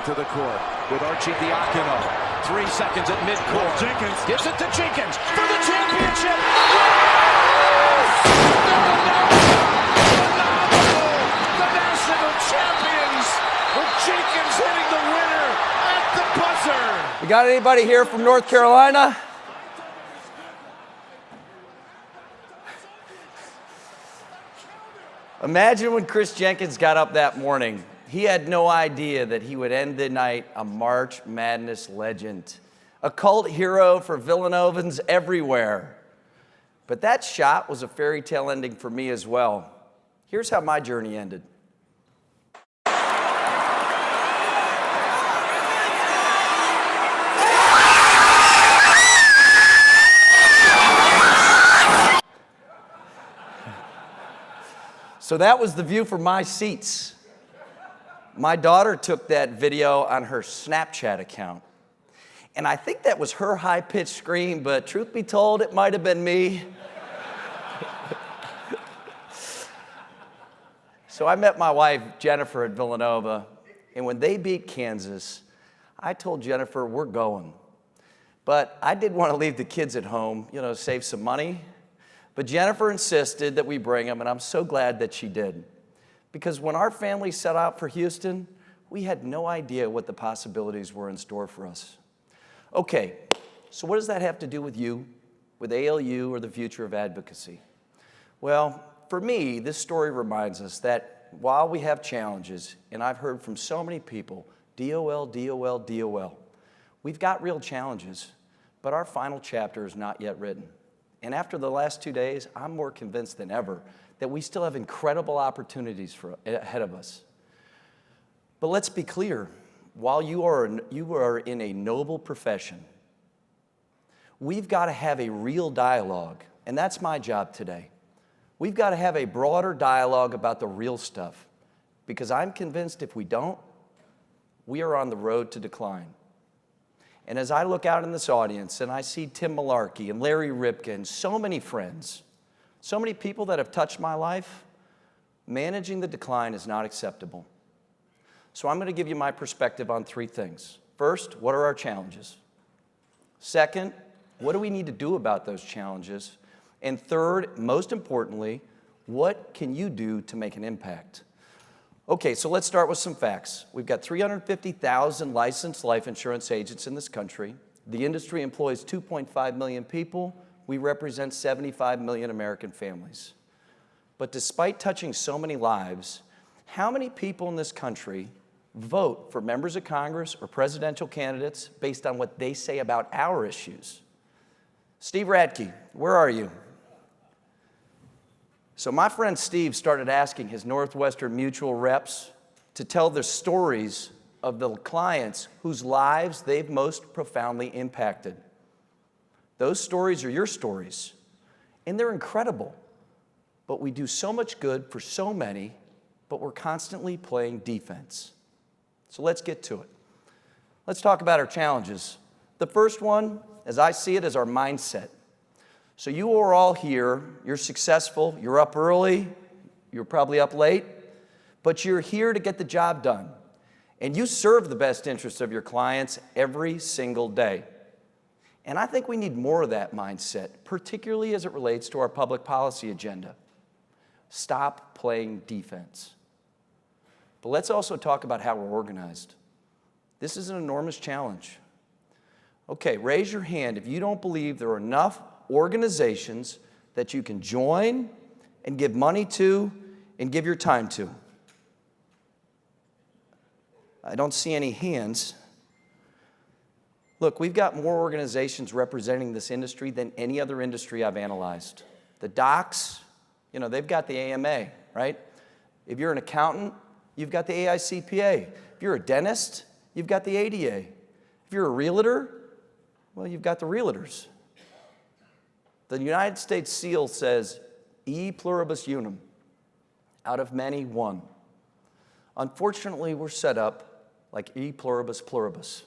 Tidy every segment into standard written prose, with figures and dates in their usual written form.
to the court with Archidiakono. 3 seconds at midcourt. Jenkins gives it to Jenkins for the championship. Yes! Phenomenal! The national champions with Jenkins hitting the winner at the buzzer. We got anybody here from North Carolina? Imagine when Chris Jenkins got up that morning. He had no idea that he would end the night a March Madness legend, a cult hero for Villanovans everywhere. But that shot was a fairy tale ending for me as well. Here's how my journey ended. So that was the view from my seats. My daughter took that video on her Snapchat account. And I think that was her high-pitched scream, but truth be told, it might have been me. So I met my wife, Jennifer, at Villanova, and when they beat Kansas, I told Jennifer, we're going. But I did want to leave the kids at home, save some money. But Jennifer insisted that we bring them, and I'm so glad that she did. Because when our family set out for Houston, we had no idea what the possibilities were in store for us. Okay, so what does that have to do with you, with ALU, or the future of advocacy? Well, for me, this story reminds us that while we have challenges, and I've heard from so many people, DOL, DOL, DOL, we've got real challenges, but our final chapter is not yet written. And after the last 2 days, I'm more convinced than ever that we still have incredible opportunities ahead of us. But let's be clear, while you are in a noble profession, we've got to have a real dialogue, and that's my job today. We've got to have a broader dialogue about the real stuff, because I'm convinced if we don't, we are on the road to decline. And as I look out in this audience and I see Tim Malarkey and Larry Ripken and so many friends, so many people that have touched my life, managing the decline is not acceptable. So I'm going to give you my perspective on 3 things. First, what are our challenges? Second, what do we need to do about those challenges? And third, most importantly, what can you do to make an impact? Okay, so let's start with some facts. We've got 350,000 licensed life insurance agents in this country. The industry employs 2.5 million people. We represent 75 million American families. But despite touching so many lives, how many people in this country vote for members of Congress or presidential candidates based on what they say about our issues? Steve Radke, where are you? So my friend Steve started asking his Northwestern Mutual reps to tell the stories of the clients whose lives they've most profoundly impacted. Those stories are your stories, and they're incredible. But we do so much good for so many, but we're constantly playing defense. So let's get to it. Let's talk about our challenges. The first one, as I see it, is our mindset. So you are all here, you're successful, you're up early, you're probably up late, but you're here to get the job done. And you serve the best interests of your clients every single day. And I think we need more of that mindset, particularly as it relates to our public policy agenda. Stop playing defense. But let's also talk about how we're organized. This is an enormous challenge. Okay, raise your hand if you don't believe there are enough organizations that you can join and give money to and give your time to. I don't see any hands. Look, we've got more organizations representing this industry than any other industry I've analyzed. The docs, they've got the AMA, right? If you're an accountant, you've got the AICPA. If you're a dentist, you've got the ADA. If you're a realtor, well, you've got the realtors. The United States seal says, e pluribus unum, out of many, one. Unfortunately, we're set up like e pluribus pluribus.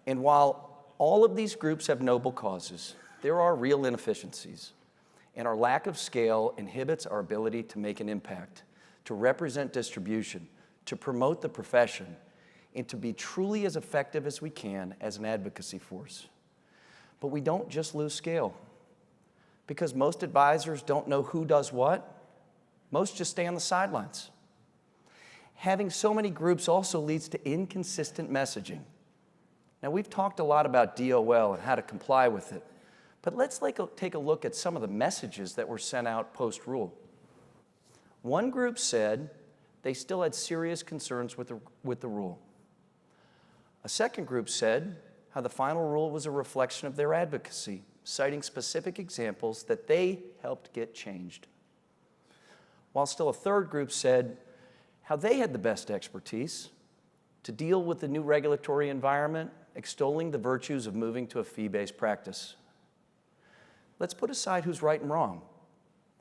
And while all of these groups have noble causes, there are real inefficiencies. And our lack of scale inhibits our ability to make an impact, to represent distribution, to promote the profession and to be truly as effective as we can as an advocacy force. But we don't just lose scale, because most advisors don't know who does what. Most just stay on the sidelines. Having so many groups also leads to inconsistent messaging. Now, we've talked a lot about DOL and how to comply with it, but let's take a look at some of the messages that were sent out post-rule. One group said they still had serious concerns with the rule. A second group said how the final rule was a reflection of their advocacy, citing specific examples that they helped get changed. While still a third group said how they had the best expertise to deal with the new regulatory environment, extolling the virtues of moving to a fee-based practice. Let's put aside who's right and wrong.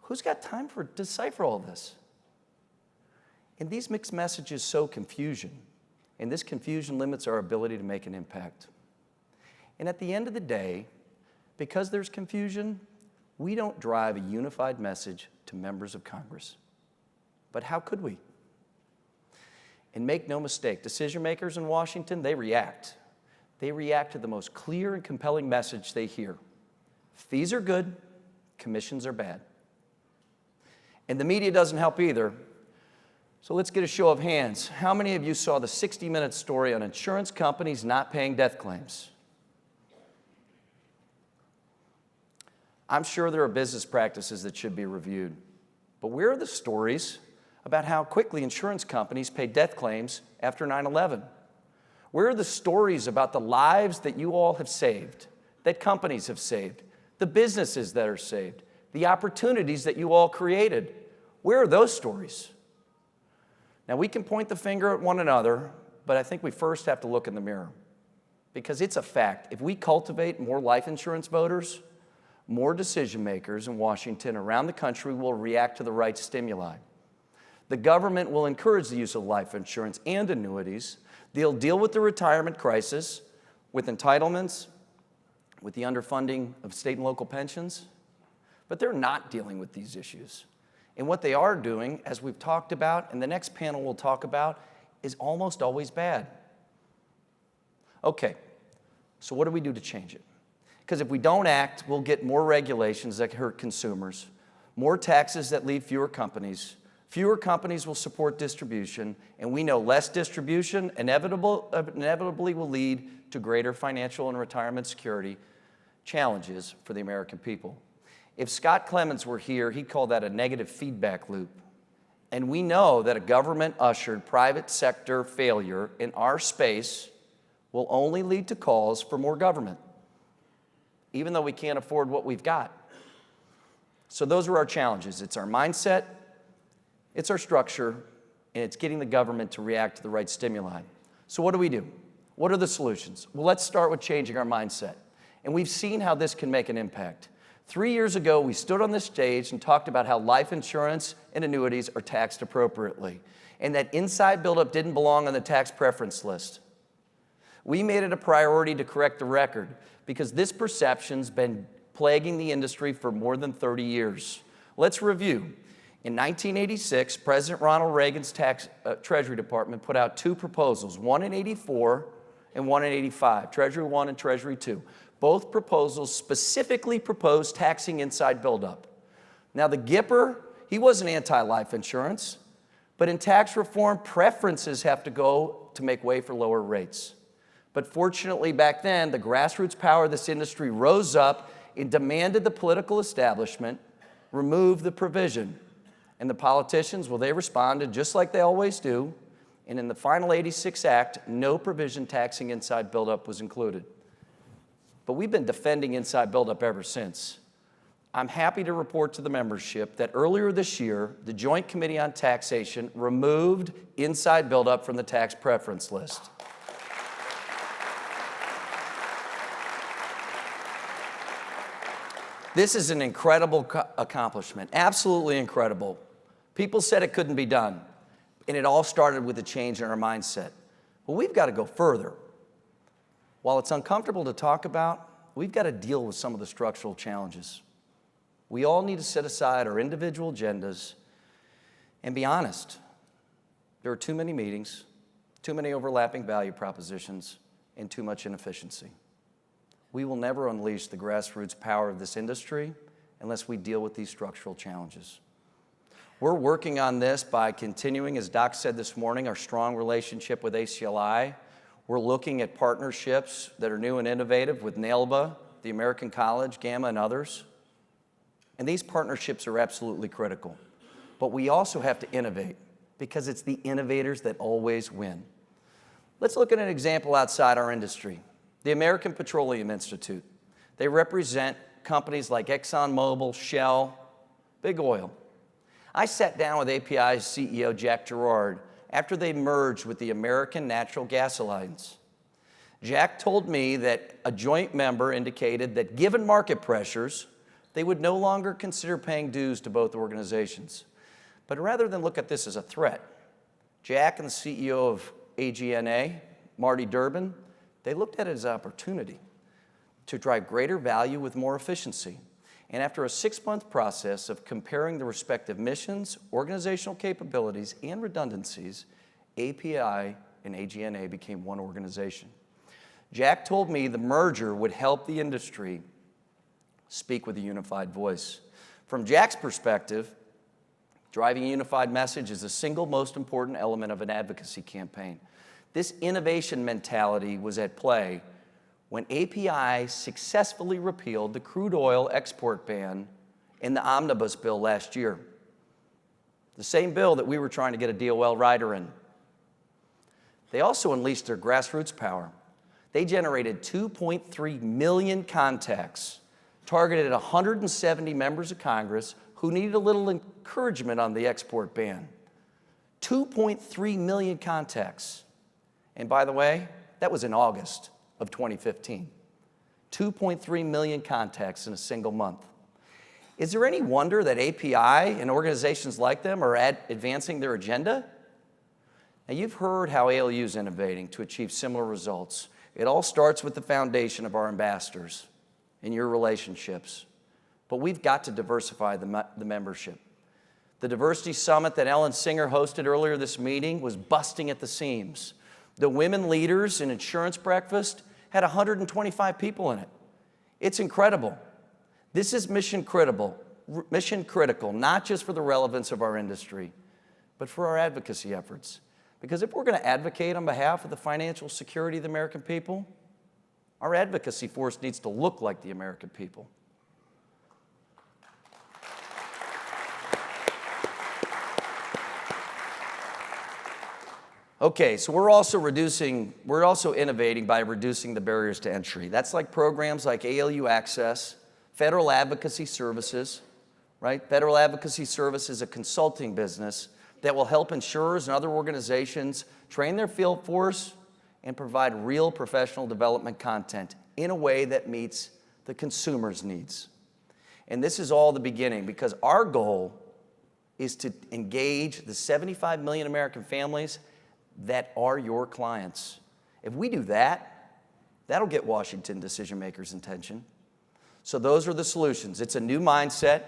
Who's got time to decipher all this? And these mixed messages sow confusion, and this confusion limits our ability to make an impact. And at the end of the day, because there's confusion, we don't drive a unified message to members of Congress. But how could we? And make no mistake, decision makers in Washington, they react. They react to the most clear and compelling message they hear. Fees are good, commissions are bad. And the media doesn't help either. So let's get a show of hands. How many of you saw the 60-minute story on insurance companies not paying death claims? I'm sure there are business practices that should be reviewed. But where are the stories about how quickly insurance companies pay death claims after 9/11? Where are the stories about the lives that you all have saved, that companies have saved, the businesses that are saved, the opportunities that you all created? Where are those stories? Now, we can point the finger at one another, but I think we first have to look in the mirror. Because it's a fact, if we cultivate more life insurance voters, more decision makers in Washington around the country will react to the right stimuli. The government will encourage the use of life insurance and annuities. They'll deal with the retirement crisis, with entitlements, with the underfunding of state and local pensions. But they're not dealing with these issues. And what they are doing, as we've talked about, and the next panel will talk about, is almost always bad. Okay, so what do we do to change it? Because if we don't act, we'll get more regulations that hurt consumers, more taxes that leave fewer companies will support distribution, and we know less distribution inevitably will lead to greater financial and retirement security challenges for the American people. If Scott Clemens were here, he'd call that a negative feedback loop. And we know that a government-ushered private sector failure in our space will only lead to calls for more government, even though we can't afford what we've got. So those are our challenges. It's our mindset, it's our structure, and it's getting the government to react to the right stimuli. So what do we do? What are the solutions? Well, let's start with changing our mindset. And we've seen how this can make an impact. 3 years ago, we stood on this stage and talked about how life insurance and annuities are taxed appropriately, and that inside buildup didn't belong on the tax preference list. We made it a priority to correct the record because this perception's been plaguing the industry for more than 30 years. Let's review. In 1986, President Ronald Reagan's Treasury Department put out two proposals, one in '84 and one in '85, Treasury 1 and Treasury 2. Both proposals specifically proposed taxing inside buildup. Now, the Gipper, he wasn't anti-life insurance, but in tax reform, preferences have to go to make way for lower rates. But fortunately, back then, the grassroots power of this industry rose up and demanded the political establishment remove the provision. And the politicians, well, they responded just like they always do. And in the final '86 Act, no provision taxing inside buildup was included. But we've been defending inside buildup ever since. I'm happy to report to the membership that earlier this year, the Joint Committee on Taxation removed inside buildup from the tax preference list. This is an incredible accomplishment, absolutely incredible. People said it couldn't be done, and it all started with a change in our mindset. Well, we've got to go further. While it's uncomfortable to talk about, we've got to deal with some of the structural challenges. We all need to set aside our individual agendas and be honest. There are too many meetings, too many overlapping value propositions, and too much inefficiency. We will never unleash the grassroots power of this industry unless we deal with these structural challenges. We're working on this by continuing, as Doc said this morning, our strong relationship with ACLI. We're looking at partnerships that are new and innovative with NAILBA, the American College, Gamma, and others. And these partnerships are absolutely critical. But we also have to innovate, because it's the innovators that always win. Let's look at an example outside our industry. The American Petroleum Institute. They represent companies like ExxonMobil, Shell, Big Oil. I sat down with API's CEO, Jack Gerard, after they merged with the American Natural Gas Alliance. Jack told me that a joint member indicated that given market pressures, they would no longer consider paying dues to both organizations. But rather than look at this as a threat, Jack and the CEO of AGNA, Marty Durbin, they looked at it as an opportunity to drive greater value with more efficiency. And after a 6-month process of comparing the respective missions, organizational capabilities, and redundancies, API and AGNA became one organization. Jack told me the merger would help the industry speak with a unified voice. From Jack's perspective, driving a unified message is the single most important element of an advocacy campaign. This innovation mentality was at play when API successfully repealed the crude oil export ban in the omnibus bill last year. The same bill that we were trying to get a DOL rider in. They also unleashed their grassroots power. They generated 2.3 million contacts, targeted 170 members of Congress who needed a little encouragement on the export ban. 2.3 million contacts. And by the way, that was in August of 2015. 2.3 million contacts in a single month. Is there any wonder that API and organizations like them are advancing their agenda? Now, you've heard how ALU is innovating to achieve similar results. It all starts with the foundation of our ambassadors and your relationships. But we've got to diversify the membership. The diversity summit that Ellen Singer hosted earlier this meeting was busting at the seams. The women leaders in insurance breakfast had 125 people in it. It's incredible. This is mission critical, not just for the relevance of our industry, but for our advocacy efforts. Because if we're going to advocate on behalf of the financial security of the American people, our advocacy force needs to look like the American people. Okay, so we're also innovating by reducing the barriers to entry. That's like programs like ALU Access, Federal Advocacy Services, right? Federal Advocacy Service is a consulting business that will help insurers and other organizations train their field force and provide real professional development content in a way that meets the consumer's needs. And this is all the beginning, because our goal is to engage the 75 million American families that are your clients. If we do that, that'll get Washington decision makers' attention. So those are the solutions. It's a new mindset.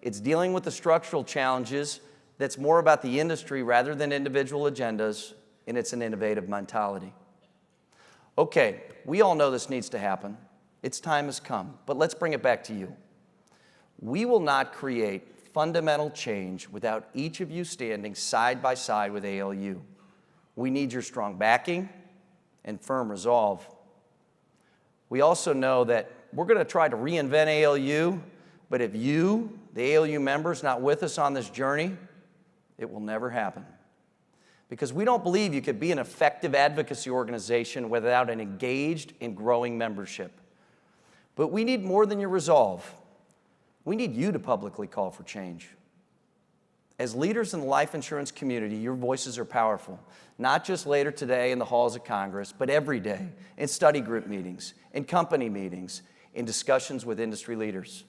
It's dealing with the structural challenges that's more about the industry rather than individual agendas, and it's an innovative mentality. Okay, we all know this needs to happen. Its time has come, but let's bring it back to you. We will not create fundamental change without each of you standing side by side with ALU. We need your strong backing and firm resolve. We also know that we're going to try to reinvent ALU, but if you, the ALU members, not with us on this journey, it will never happen. Because we don't believe you could be an effective advocacy organization without an engaged and growing membership. But we need more than your resolve. We need you to publicly call for change. As leaders in the life insurance community, your voices are powerful, not just later today in the halls of Congress, but every day in study group meetings, in company meetings, in discussions with industry leaders.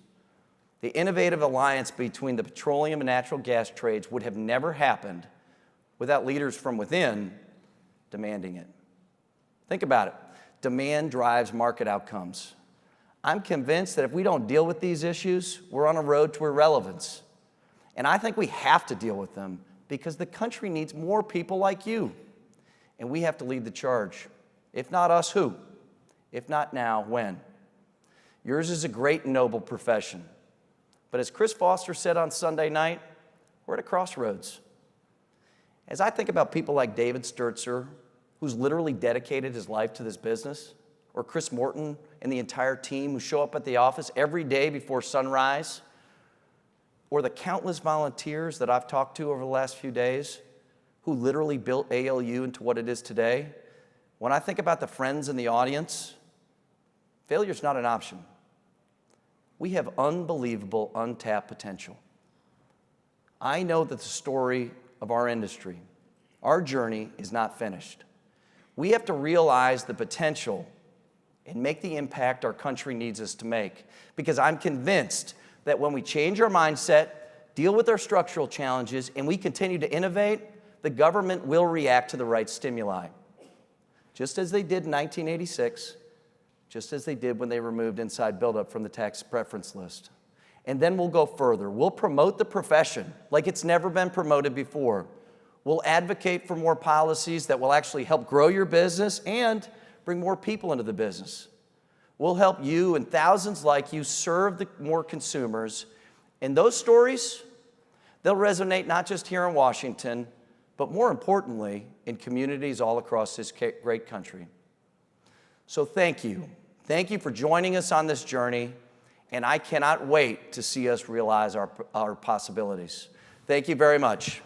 The innovative alliance between the petroleum and natural gas trades would have never happened without leaders from within demanding it. Think about it. Demand drives market outcomes. I'm convinced that if we don't deal with these issues, we're on a road to irrelevance. And I think we have to deal with them because the country needs more people like you. And we have to lead the charge. If not us, who? If not now, when? Yours is a great and noble profession. But as Chris Foster said on Sunday night, we're at a crossroads. As I think about people like David Sturzer, who's literally dedicated his life to this business, or Chris Morton and the entire team who show up at the office every day before sunrise, or the countless volunteers that I've talked to over the last few days who literally built ALU into what it is today, when I think about the friends in the audience, failure's not an option. We have unbelievable, untapped potential. I know that the story of our industry, our journey is not finished. We have to realize the potential and make the impact our country needs us to make. Because I'm convinced that when we change our mindset, deal with our structural challenges, and we continue to innovate, the government will react to the right stimuli. Just as they did in 1986, just as they did when they removed inside buildup from the tax preference list. And then we'll go further. We'll promote the profession like it's never been promoted before. We'll advocate for more policies that will actually help grow your business and bring more people into the business. We'll help you and thousands like you serve more consumers. And those stories, they'll resonate not just here in Washington, but more importantly, in communities all across this great country. So thank you. Thank you for joining us on this journey, and I cannot wait to see us realize our possibilities. Thank you very much.